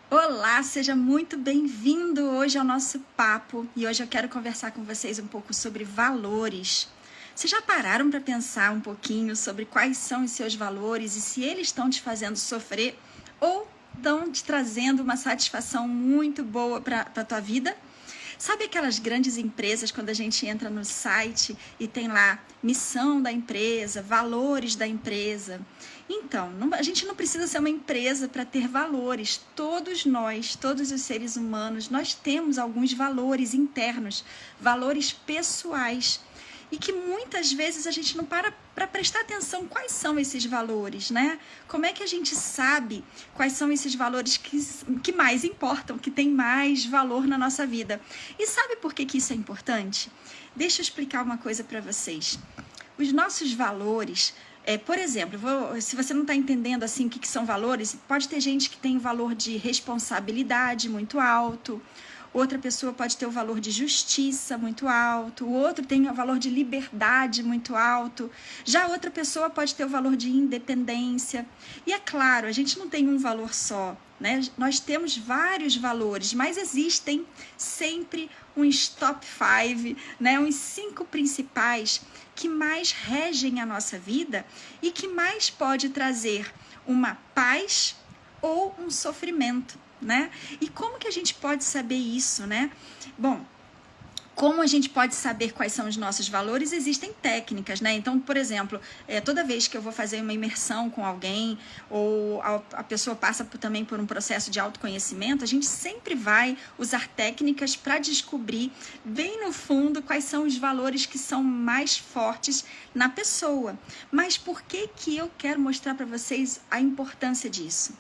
Olá, seja muito bem-vindo hoje ao nosso papo e hoje eu quero conversar com vocês um pouco sobre valores. Vocês já pararam para pensar um pouquinho sobre quais são os seus valores e se eles estão te fazendo sofrer ou estão te trazendo uma satisfação muito boa para a tua vida? Sabe aquelas grandes empresas, quando a gente entra no site e tem lá missão da empresa, valores da empresa? Então, a gente não precisa ser uma empresa para ter valores. Todos nós, todos os seres humanos, nós temos alguns valores internos, valores pessoais. E que muitas vezes a gente não para prestar atenção quais são esses valores, né? Como é que a gente sabe quais são esses valores que mais importam, que têm mais valor na nossa vida? E sabe por que isso é importante? Deixa eu explicar uma coisa para vocês. Os nossos valores, por exemplo, se você não está entendendo assim o que são valores, pode ter gente que tem valor de responsabilidade muito alto, outra pessoa pode ter o valor de justiça muito alto, o outro tem o valor de liberdade muito alto, já outra pessoa pode ter o valor de independência. E é claro, a gente não tem um valor só, né? Nós temos vários valores, mas existem sempre uns top 5, né? Uns 5 principais que mais regem a nossa vida e que mais pode trazer uma paz ou um sofrimento, né? E como que a gente pode saber isso, né? Bom, como a gente pode saber quais são os nossos valores? Existem técnicas, né? Então, por exemplo, toda vez que eu vou fazer uma imersão com alguém ou a pessoa passa também por um processo de autoconhecimento, a gente sempre vai usar técnicas para descobrir bem no fundo quais são os valores que são mais fortes na pessoa. Mas por que eu quero mostrar para vocês a importância disso?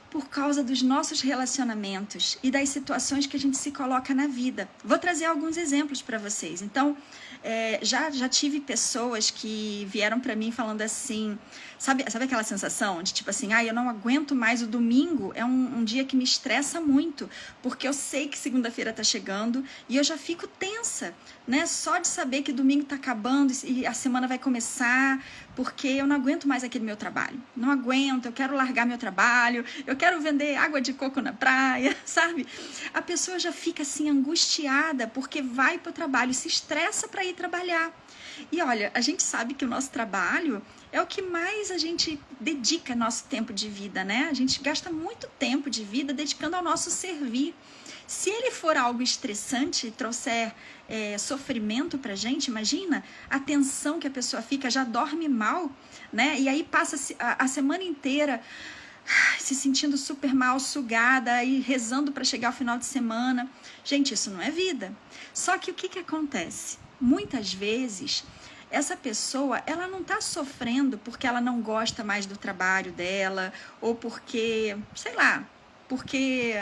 Por causa dos nossos relacionamentos e das situações que a gente se coloca na vida. Vou trazer alguns exemplos para vocês. Então, já tive pessoas que vieram para mim falando assim, sabe aquela sensação de tipo assim, eu não aguento mais, o domingo é um dia que me estressa muito, porque eu sei que segunda-feira tá chegando e eu já fico tensa, né? Só de saber que domingo tá acabando e a semana vai começar, porque eu não aguento mais aquele meu trabalho. Não aguento, eu quero largar meu trabalho, eu quero vender água de coco na praia, sabe? A pessoa já fica assim angustiada porque vai para o trabalho, se estressa para ir trabalhar. E olha, a gente sabe que o nosso trabalho é o que mais a gente dedica nosso tempo de vida, né? A gente gasta muito tempo de vida dedicando ao nosso servir. Se ele for algo estressante e trouxer sofrimento pra gente, imagina a tensão que a pessoa fica, já dorme mal, né? E aí passa a semana inteira se sentindo super mal, sugada e rezando para chegar ao final de semana. Gente, isso não é vida. Só que o que acontece? Muitas vezes essa pessoa, ela não está sofrendo porque ela não gosta mais do trabalho dela ou porque, sei lá, porque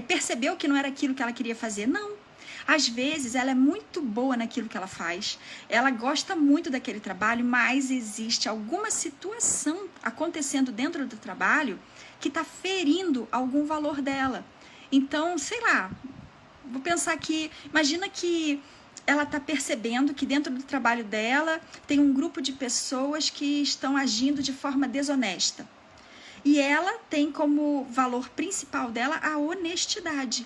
percebeu que não era aquilo que ela queria fazer. Não. Às vezes ela é muito boa naquilo que ela faz, ela gosta muito daquele trabalho, mas existe alguma situação acontecendo dentro do trabalho que está ferindo algum valor dela. Então, sei lá, vou pensar aqui, imagina que ela está percebendo que dentro do trabalho dela tem um grupo de pessoas que estão agindo de forma desonesta. E ela tem como valor principal dela a honestidade.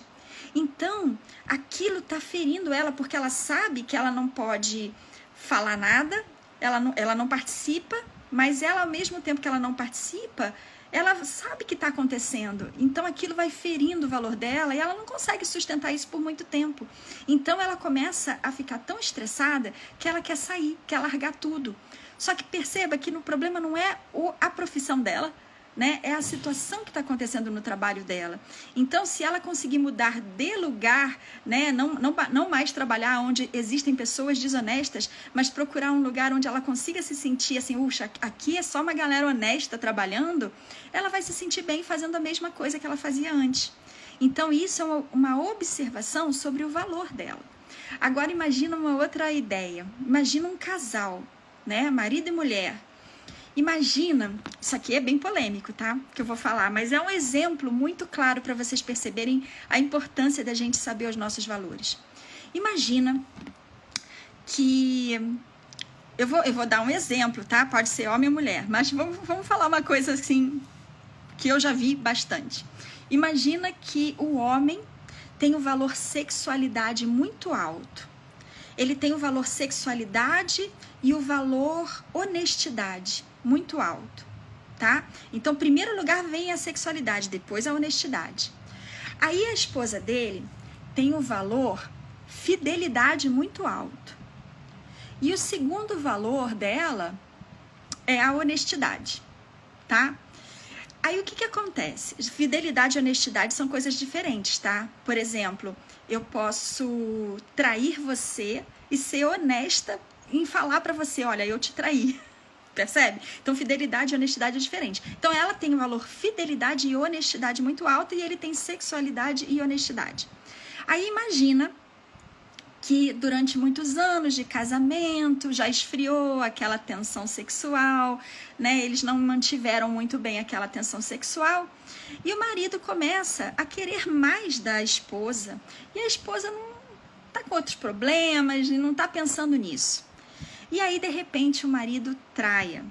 Então, aquilo está ferindo ela, porque ela sabe que ela não pode falar nada, ela não participa, mas ela, ao mesmo tempo que ela não participa, ela sabe que está acontecendo. Então, aquilo vai ferindo o valor dela e ela não consegue sustentar isso por muito tempo. Então, ela começa a ficar tão estressada que ela quer sair, quer largar tudo. Só que perceba que o problema não é a profissão dela, né? É a situação que está acontecendo no trabalho dela. Então, se ela conseguir mudar de lugar, né? Não mais trabalhar onde existem pessoas desonestas, mas procurar um lugar onde ela consiga se sentir assim, uxa, aqui é só uma galera honesta trabalhando, ela vai se sentir bem fazendo a mesma coisa que ela fazia antes. Então, isso é uma observação sobre o valor dela. Agora, imagina uma outra ideia. Imagina um casal, né? Marido e mulher. Imagina, isso aqui é bem polêmico, tá? Que eu vou falar, mas é um exemplo muito claro para vocês perceberem a importância da gente saber os nossos valores. Imagina que eu vou dar um exemplo, tá? Pode ser homem ou mulher, mas vamos falar uma coisa assim que eu já vi bastante. Imagina que o homem tem o valor sexualidade muito alto. Ele tem o valor sexualidade e o valor honestidade muito alto, tá? Então, em primeiro lugar vem a sexualidade, depois a honestidade. Aí a esposa dele tem o valor fidelidade muito alto. E o segundo valor dela é a honestidade, tá? Aí o que acontece? Fidelidade e honestidade são coisas diferentes, tá? Por exemplo, eu posso trair você e ser honesta em falar pra você, olha, eu te traí. Percebe? Então, fidelidade e honestidade é diferente. Então, ela tem um valor fidelidade e honestidade muito alto e ele tem sexualidade e honestidade. Aí, imagina que durante muitos anos de casamento já esfriou aquela tensão sexual, né? Eles não mantiveram muito bem aquela tensão sexual e o marido começa a querer mais da esposa e a esposa não tá com outros problemas e não tá pensando nisso. E aí, de repente, o marido traia.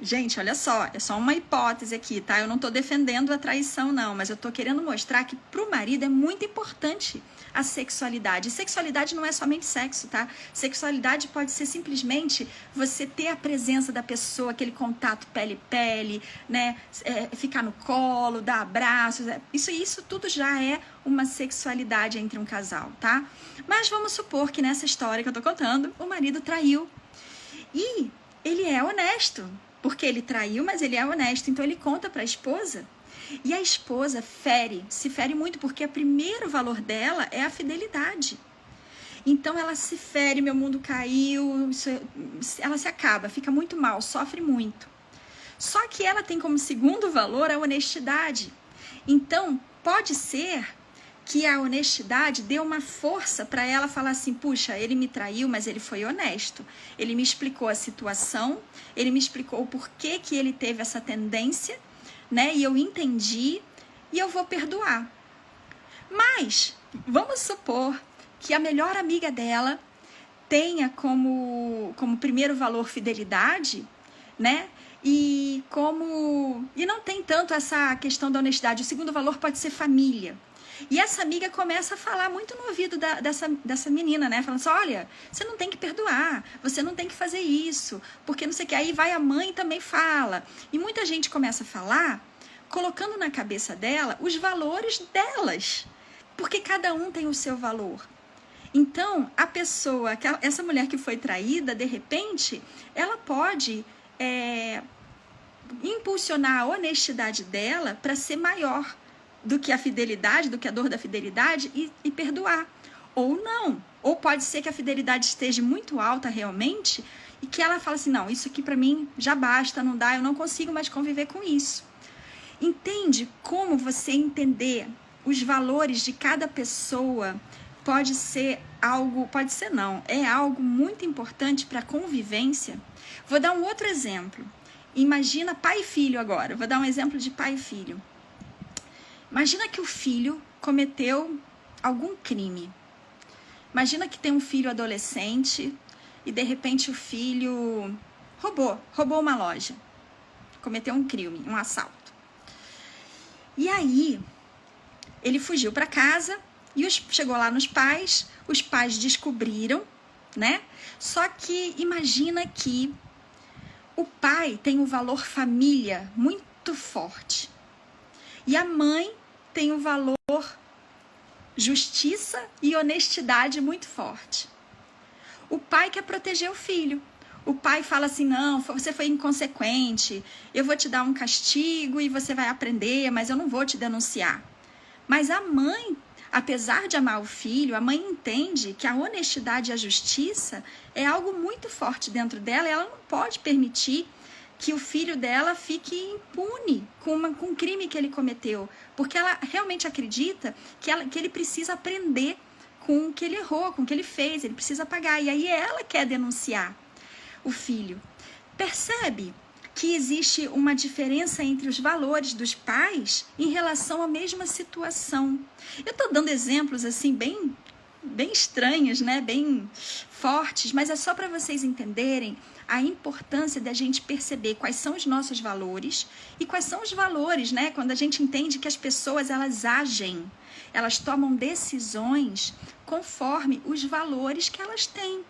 Gente, olha só, é só uma hipótese aqui, tá? Eu não tô defendendo a traição, não, mas eu tô querendo mostrar que pro marido é muito importante a sexualidade. E sexualidade não é somente sexo, tá? Sexualidade pode ser simplesmente você ter a presença da pessoa, aquele contato pele-pele, né? Ficar no colo, dar abraços. Isso tudo já é uma sexualidade entre um casal, tá? Mas vamos supor que nessa história que eu tô contando, o marido traiu. E ele é honesto, porque ele traiu, mas ele é honesto. Então ele conta para a esposa. E a esposa se fere muito, porque o primeiro valor dela é a fidelidade. Então ela se fere, meu mundo caiu, ela se acaba, fica muito mal, sofre muito. Só que ela tem como segundo valor a honestidade. Então pode ser que a honestidade deu uma força para ela falar assim, puxa, ele me traiu, mas ele foi honesto. Ele me explicou a situação, ele me explicou o porquê que ele teve essa tendência, né? E eu entendi e eu vou perdoar. Mas vamos supor que a melhor amiga dela tenha como primeiro valor fidelidade, né? E não tem tanto essa questão da honestidade. O segundo valor pode ser família. E essa amiga começa a falar muito no ouvido dessa menina, né? Falando assim, olha, você não tem que perdoar, você não tem que fazer isso, porque não sei o que. Aí vai a mãe e também fala. E muita gente começa a falar, colocando na cabeça dela os valores delas, porque cada um tem o seu valor. Então, a pessoa, essa mulher que foi traída, de repente, ela pode impulsionar a honestidade dela para ser maior do que a fidelidade, do que a dor da fidelidade e perdoar. Ou não. Ou pode ser que a fidelidade esteja muito alta realmente e que ela fala assim, não, isso aqui para mim já basta, não dá, eu não consigo mais conviver com isso. Entende como você entender os valores de cada pessoa pode ser algo, pode ser não, é algo muito importante para a convivência. Vou dar um outro exemplo. Imagina pai e filho agora. Vou dar um exemplo de pai e filho. Imagina que o filho cometeu algum crime. Imagina que tem um filho adolescente e de repente o filho roubou uma loja. Cometeu um crime, um assalto. E aí, ele fugiu para casa e chegou lá nos pais, os pais descobriram, né? Só que imagina que o pai tem um valor família muito forte. E a mãe tem um valor justiça e honestidade muito forte. O pai quer proteger o filho. O pai fala assim, não, você foi inconsequente, eu vou te dar um castigo e você vai aprender, mas eu não vou te denunciar. Mas a mãe, apesar de amar o filho, a mãe entende que a honestidade e a justiça é algo muito forte dentro dela e ela não pode permitir que o filho dela fique impune com um crime que ele cometeu, porque ela realmente acredita que ele precisa aprender com o que ele errou, com o que ele fez, ele precisa pagar, e aí ela quer denunciar o filho. Percebe que existe uma diferença entre os valores dos pais em relação à mesma situação. Eu estou dando exemplos assim bem bem estranhos, né? Bem fortes, mas é só para vocês entenderem a importância da gente perceber quais são os nossos valores e quais são os valores, né? Quando a gente entende que as pessoas, elas agem, elas tomam decisões conforme os valores que elas têm.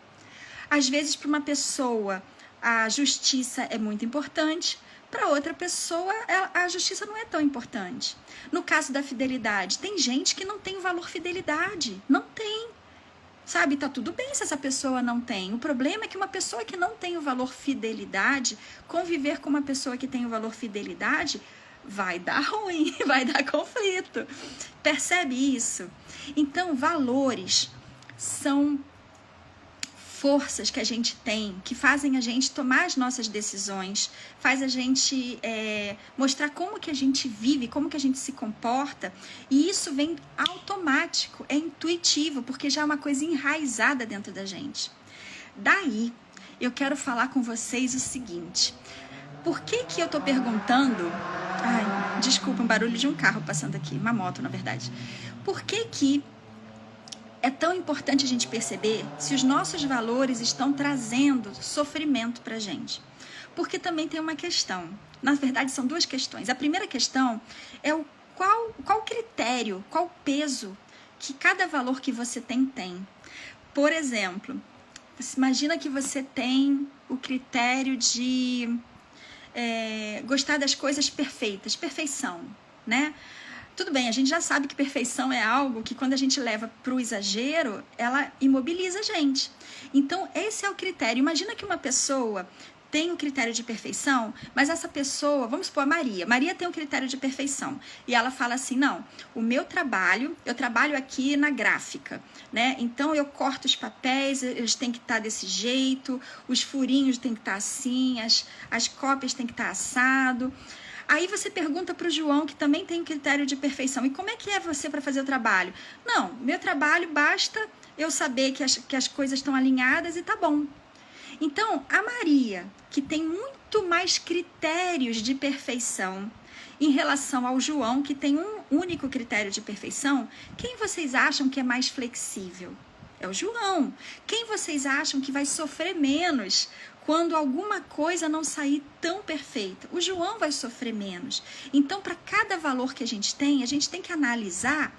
Às vezes, para uma pessoa, a justiça é muito importante, para outra pessoa, a justiça não é tão importante. No caso da fidelidade, tem gente que não tem o valor fidelidade, não tem. Sabe, tá tudo bem se essa pessoa não tem. O problema é que uma pessoa que não tem o valor fidelidade, conviver com uma pessoa que tem o valor fidelidade, vai dar ruim, vai dar conflito. Percebe isso? Então, valores são forças que a gente tem, que fazem a gente tomar as nossas decisões, faz a gente mostrar como que a gente vive, como que a gente se comporta, e isso vem automático, é intuitivo, porque já é uma coisa enraizada dentro da gente. Daí, eu quero falar com vocês o seguinte, por que que eu tô perguntando... Ai, desculpa, um barulho de um carro passando aqui, uma moto, na verdade. Por que que é tão importante a gente perceber se os nossos valores estão trazendo sofrimento pra gente? Porque também tem uma questão. Na verdade, são duas questões. A primeira questão é qual critério, qual peso que cada valor que você tem. Por exemplo, imagina que você tem o critério de gostar das coisas perfeitas, perfeição, né? Tudo bem, a gente já sabe que perfeição é algo que quando a gente leva para o exagero, ela imobiliza a gente. Então, esse é o critério. Imagina que uma pessoa tem um critério de perfeição, mas essa pessoa, vamos supor a Maria. Maria tem um critério de perfeição. E ela fala assim, não, o meu trabalho, eu trabalho aqui na gráfica, né? Então, eu corto os papéis, eles têm que estar desse jeito, os furinhos têm que estar assim, as cópias têm que estar assado. Aí você pergunta para o João, que também tem um critério de perfeição, e como é que é você para fazer o trabalho? Não, meu trabalho basta eu saber que as coisas estão alinhadas e tá bom. Então, a Maria, que tem muito mais critérios de perfeição em relação ao João, que tem um único critério de perfeição, quem vocês acham que é mais flexível? É o João. Quem vocês acham que vai sofrer menos quando alguma coisa não sair tão perfeita? O João vai sofrer menos. Então, para cada valor que a gente tem que analisar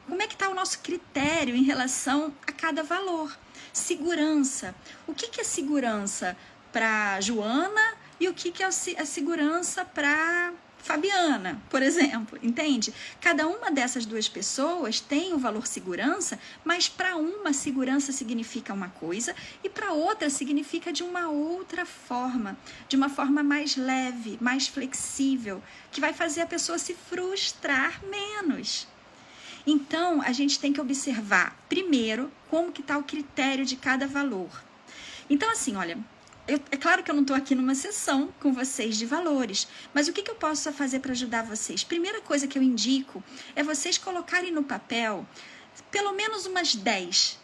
como é que está o nosso critério em relação a cada valor. Segurança. O que é segurança para Joana e o que é a segurança para Fabiana, por exemplo, entende? Cada uma dessas duas pessoas tem o valor segurança, mas para uma segurança significa uma coisa e para outra significa de uma outra forma, de uma forma mais leve, mais flexível, que vai fazer a pessoa se frustrar menos. Então, a gente tem que observar, primeiro, como que está o critério de cada valor. Então, assim, olha, é claro que eu não estou aqui numa sessão com vocês de valores, mas o que eu posso fazer para ajudar vocês? Primeira coisa que eu indico é vocês colocarem no papel pelo menos umas 10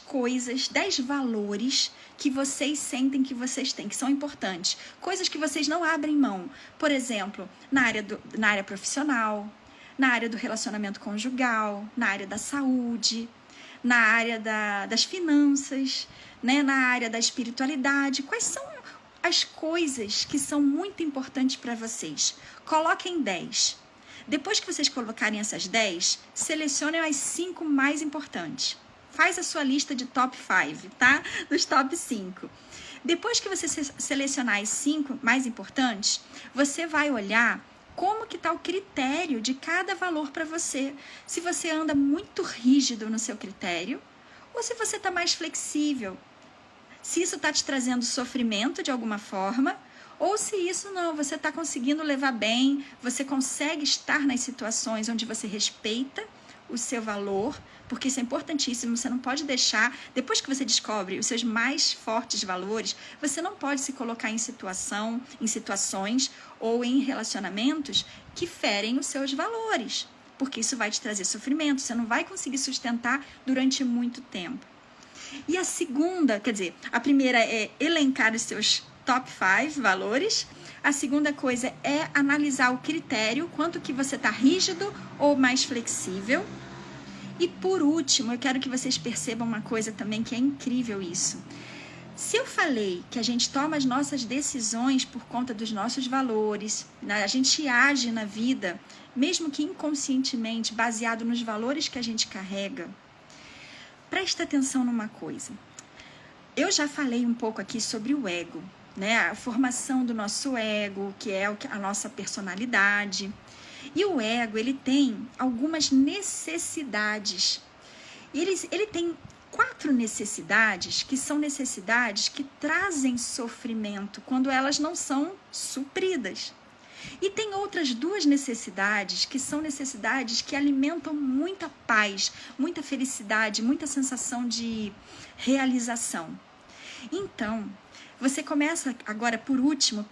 coisas, 10 valores que vocês sentem que vocês têm, que são importantes. Coisas que vocês não abrem mão. Por exemplo, na área profissional, na área do relacionamento conjugal, na área da saúde, na área das finanças, né, na área da espiritualidade. Quais são as coisas que são muito importantes para vocês? Coloquem 10. Depois que vocês colocarem essas 10, selecionem as 5 mais importantes. Faz a sua lista de top 5, tá? Dos top 5. Depois que você selecionar as 5 mais importantes, você vai olhar como que está o critério de cada valor para você. Se você anda muito rígido no seu critério, ou se você está mais flexível. Se isso está te trazendo sofrimento de alguma forma, ou se isso não, você está conseguindo levar bem, você consegue estar nas situações onde você respeita o seu valor, porque isso é importantíssimo, você não pode deixar, depois que você descobre os seus mais fortes valores, você não pode se colocar em situações ou em relacionamentos que ferem os seus valores, porque isso vai te trazer sofrimento, você não vai conseguir sustentar durante muito tempo. E a segunda, quer dizer, a primeira é elencar os seus top 5 valores, a segunda coisa é analisar o critério, quanto que você está rígido ou mais flexível. E por último, eu quero que vocês percebam uma coisa também que é incrível isso. Se eu falei que a gente toma as nossas decisões por conta dos nossos valores, né? A gente age na vida, mesmo que inconscientemente, baseado nos valores que a gente carrega, presta atenção numa coisa. Eu já falei um pouco aqui sobre o ego, né? A formação do nosso ego, que é a nossa personalidade. E o ego, ele tem algumas necessidades. Ele tem 4 necessidades que são necessidades que trazem sofrimento quando elas não são supridas. E tem outras 2 necessidades que são necessidades que alimentam muita paz, muita felicidade, muita sensação de realização. Então, você começa agora, por último,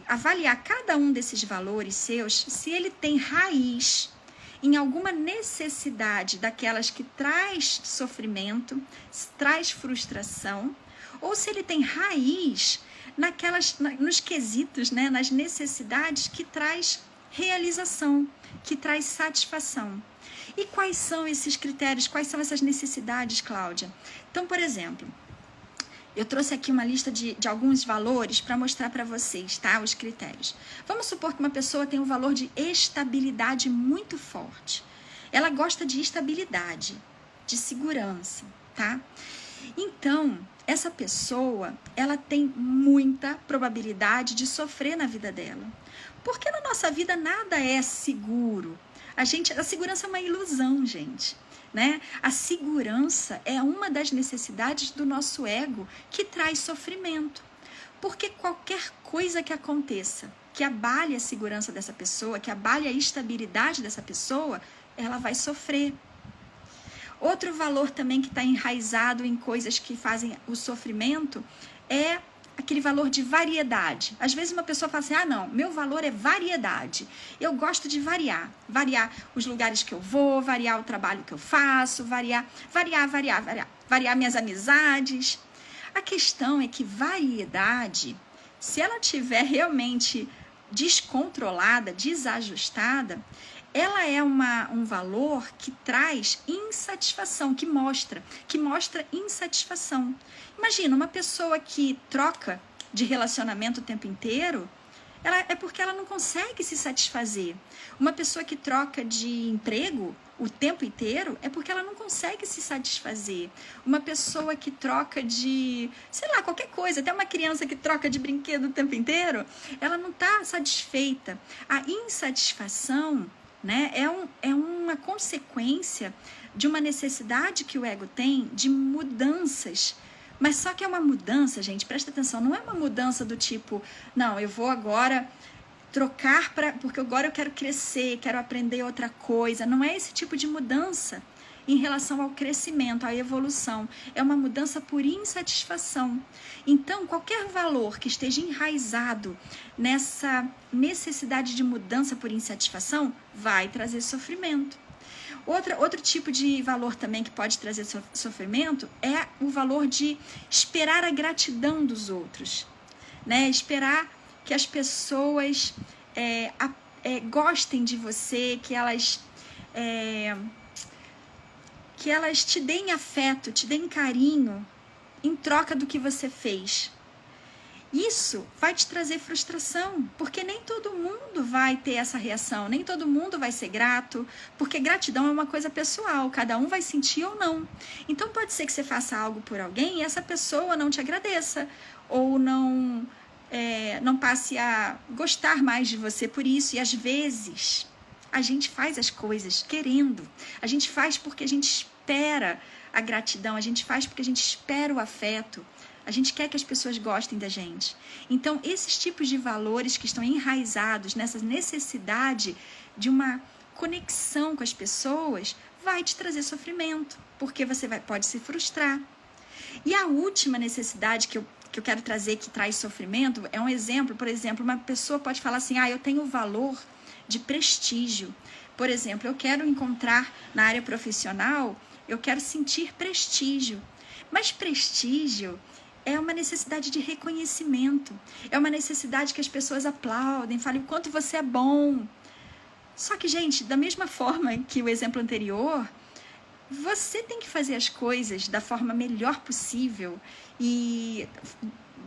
avaliar cada um desses valores seus, se ele tem raiz em alguma necessidade daquelas que traz sofrimento, traz frustração, ou se ele tem raiz nos quesitos, né, nas necessidades que traz realização, que traz satisfação. E quais são esses critérios, quais são essas necessidades, Cláudia? Então, por exemplo, eu trouxe aqui uma lista de alguns valores para mostrar para vocês, tá? Os critérios. Vamos supor que uma pessoa tem um valor de estabilidade muito forte. Ela gosta de estabilidade, de segurança, tá? Então, essa pessoa, ela tem muita probabilidade de sofrer na vida dela. Porque na nossa vida nada é seguro. A segurança é uma ilusão, gente. Né? A segurança é uma das necessidades do nosso ego que traz sofrimento. Porque qualquer coisa que aconteça, que abale a segurança dessa pessoa, que abale a estabilidade dessa pessoa, ela vai sofrer. Outro valor também que está enraizado em coisas que fazem o sofrimento é aquele valor de variedade. Às vezes uma pessoa fala assim, não, meu valor é variedade. Eu gosto de variar os lugares que eu vou, variar o trabalho que eu faço, variar minhas amizades. A questão é que variedade, se ela estiver realmente descontrolada, desajustada, ela é um valor que traz insatisfação, que mostra insatisfação. Imagina, uma pessoa que troca de relacionamento o tempo inteiro, é porque ela não consegue se satisfazer. Uma pessoa que troca de emprego o tempo inteiro é porque ela não consegue se satisfazer. Uma pessoa que troca de, qualquer coisa, até uma criança que troca de brinquedo o tempo inteiro, ela não está satisfeita. A insatisfação, né, é uma consequência de uma necessidade que o ego tem de mudanças. Mas só que é uma mudança, gente, presta atenção, não é uma mudança do tipo, não, eu vou agora trocar porque agora eu quero crescer, quero aprender outra coisa. Não é esse tipo de mudança em relação ao crescimento, à evolução. É uma mudança por insatisfação. Então, qualquer valor que esteja enraizado nessa necessidade de mudança por insatisfação vai trazer sofrimento. Outro tipo de valor também que pode trazer sofrimento é o valor de esperar a gratidão dos outros, né? Esperar que as pessoas gostem de você, que elas te deem afeto, te deem carinho em troca do que você fez. Isso vai te trazer frustração, porque nem todo mundo vai ter essa reação, nem todo mundo vai ser grato, porque gratidão é uma coisa pessoal, cada um vai sentir ou não. Então pode ser que você faça algo por alguém e essa pessoa não te agradeça, ou não passe a gostar mais de você por isso. E às vezes a gente faz as coisas querendo, a gente faz porque a gente espera a gratidão, a gente faz porque a gente espera o afeto. A gente quer que as pessoas gostem da gente. Então, esses tipos de valores que estão enraizados nessa necessidade de uma conexão com as pessoas vai te trazer sofrimento, porque você pode se frustrar. E a última necessidade que eu quero trazer que traz sofrimento é um exemplo. Por exemplo, uma pessoa pode falar assim, eu tenho valor de prestígio. Por exemplo, eu quero encontrar na área profissional, eu quero sentir prestígio. Mas prestígio é uma necessidade de reconhecimento, é uma necessidade que as pessoas aplaudem, falem o quanto você é bom. Só que, gente, da mesma forma que o exemplo anterior, Você tem que fazer as coisas da forma melhor possível e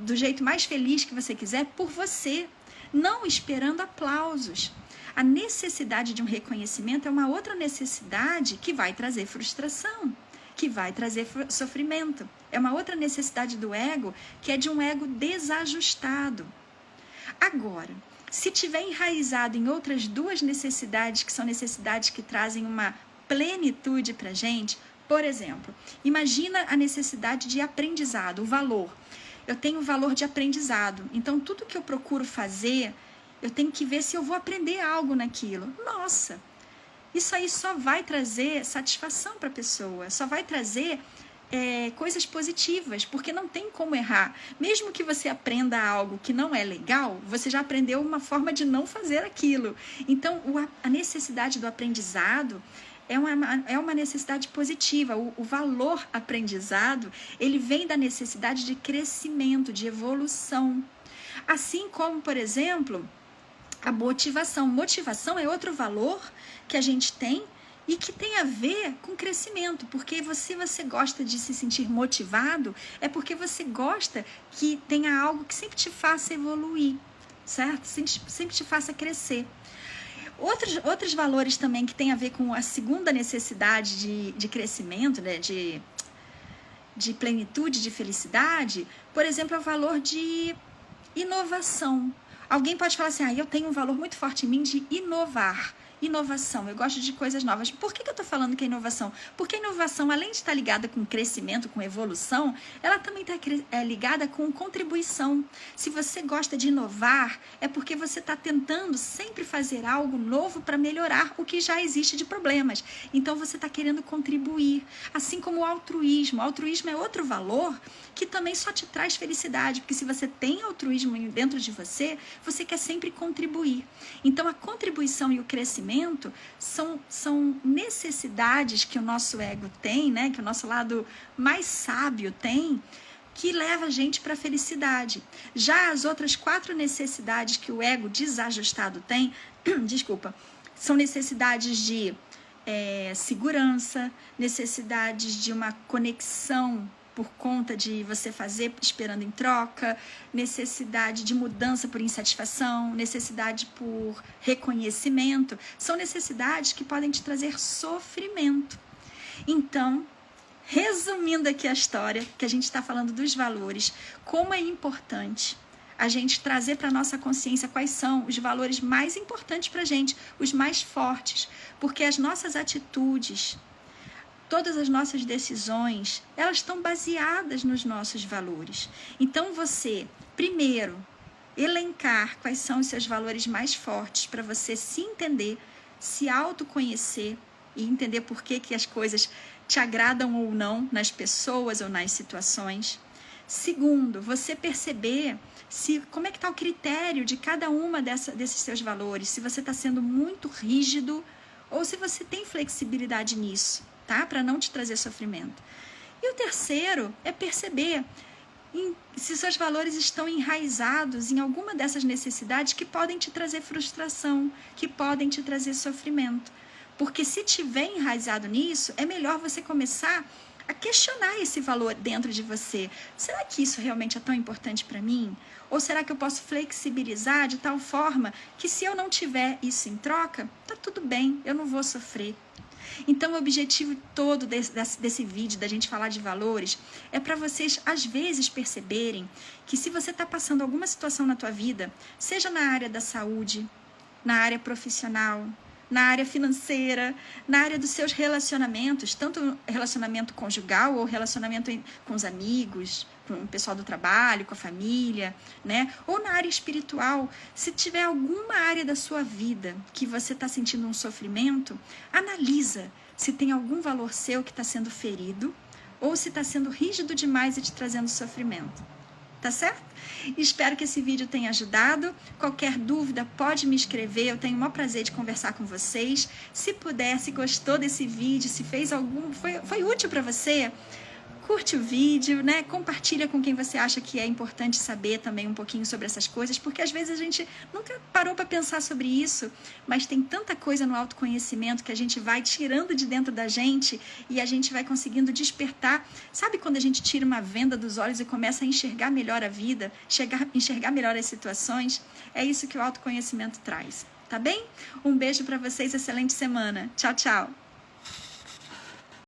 do jeito mais feliz que você quiser por você, não esperando aplausos. A necessidade de um reconhecimento é uma outra necessidade que vai trazer frustração, que vai trazer sofrimento. É uma outra necessidade do ego, que é de um ego desajustado. Agora, se tiver enraizado em outras duas necessidades, que são necessidades que trazem uma plenitude para a gente, por exemplo, imagina a necessidade de aprendizado, o valor. Eu tenho o valor de aprendizado, então tudo que eu procuro fazer, eu tenho que ver se eu vou aprender algo naquilo. Nossa, isso aí só vai trazer satisfação para a pessoa, só vai trazer coisas positivas, porque não tem como errar. Mesmo que você aprenda algo que não é legal, você já aprendeu uma forma de não fazer aquilo. Então, a necessidade do aprendizado é uma necessidade positiva. O valor aprendizado, ele vem da necessidade de crescimento, de evolução. Assim como, por exemplo, a motivação. Motivação é outro valor que a gente tem e que tem a ver com crescimento, porque se você gosta de se sentir motivado, é porque você gosta que tenha algo que sempre te faça evoluir, certo? Sempre te faça crescer. Outros valores também que tem a ver com a segunda necessidade de crescimento, né? de plenitude, de felicidade, por exemplo, é o valor de inovação. Alguém pode falar assim, eu tenho um valor muito forte em mim de inovar. Inovação, eu gosto de coisas novas. Por que eu estou falando que é inovação? Porque a inovação, além de estar ligada com crescimento, com evolução, ela também está ligada com contribuição. Se você gosta de inovar, é porque você está tentando sempre fazer algo novo para melhorar o que já existe de problemas. Então, você está querendo contribuir. Assim como o altruísmo. O altruísmo é outro valor que também só te traz felicidade, porque se você tem altruísmo dentro de você, você quer sempre contribuir. Então, a contribuição e o crescimento são necessidades que o nosso ego tem, né? Que o nosso lado mais sábio tem, que leva a gente para a felicidade. Já as outras 4 necessidades que o ego desajustado tem, são necessidades de segurança, necessidades de uma conexão por conta de você fazer esperando em troca, necessidade de mudança por insatisfação, necessidade por reconhecimento, são necessidades que podem te trazer sofrimento. Então, resumindo aqui a história, que a gente está falando dos valores, como é importante a gente trazer para a nossa consciência quais são os valores mais importantes para a gente, os mais fortes, porque as nossas atitudes, todas as nossas decisões, elas estão baseadas nos nossos valores. Então, você, primeiro, elencar quais são os seus valores mais fortes para você se entender, se autoconhecer e entender por que as coisas te agradam ou não nas pessoas ou nas situações. Segundo, você perceber como é que está o critério de cada uma desses seus valores, se você está sendo muito rígido ou se você tem flexibilidade nisso. Tá? Para não te trazer sofrimento. E o terceiro é perceber se seus valores estão enraizados em alguma dessas necessidades que podem te trazer frustração, que podem te trazer sofrimento. Porque se tiver enraizado nisso, é melhor você começar a questionar esse valor dentro de você. Será que isso realmente é tão importante para mim? Ou será que eu posso flexibilizar de tal forma que se eu não tiver isso em troca, tá tudo bem, eu não vou sofrer. Então, o objetivo todo desse vídeo, da gente falar de valores, é para vocês, às vezes, perceberem que se você está passando alguma situação na tua vida, seja na área da saúde, na área profissional, na área financeira, na área dos seus relacionamentos, tanto relacionamento conjugal ou relacionamento com os amigos, com o pessoal do trabalho, com a família, né? Ou na área espiritual, se tiver alguma área da sua vida que você está sentindo um sofrimento, analisa se tem algum valor seu que está sendo ferido ou se está sendo rígido demais e te trazendo sofrimento. Tá certo? Espero que esse vídeo tenha ajudado. Qualquer dúvida, pode me escrever. Eu tenho o maior prazer de conversar com vocês. Se puder, se gostou desse vídeo, se fez foi útil para você, curte o vídeo, né? Compartilha com quem você acha que é importante saber também um pouquinho sobre essas coisas, porque às vezes a gente nunca parou para pensar sobre isso, mas tem tanta coisa no autoconhecimento que a gente vai tirando de dentro da gente e a gente vai conseguindo despertar. Sabe quando a gente tira uma venda dos olhos e começa a enxergar melhor a vida, enxergar melhor as situações? É isso que o autoconhecimento traz, tá bem? Um beijo para vocês, excelente semana. Tchau, tchau!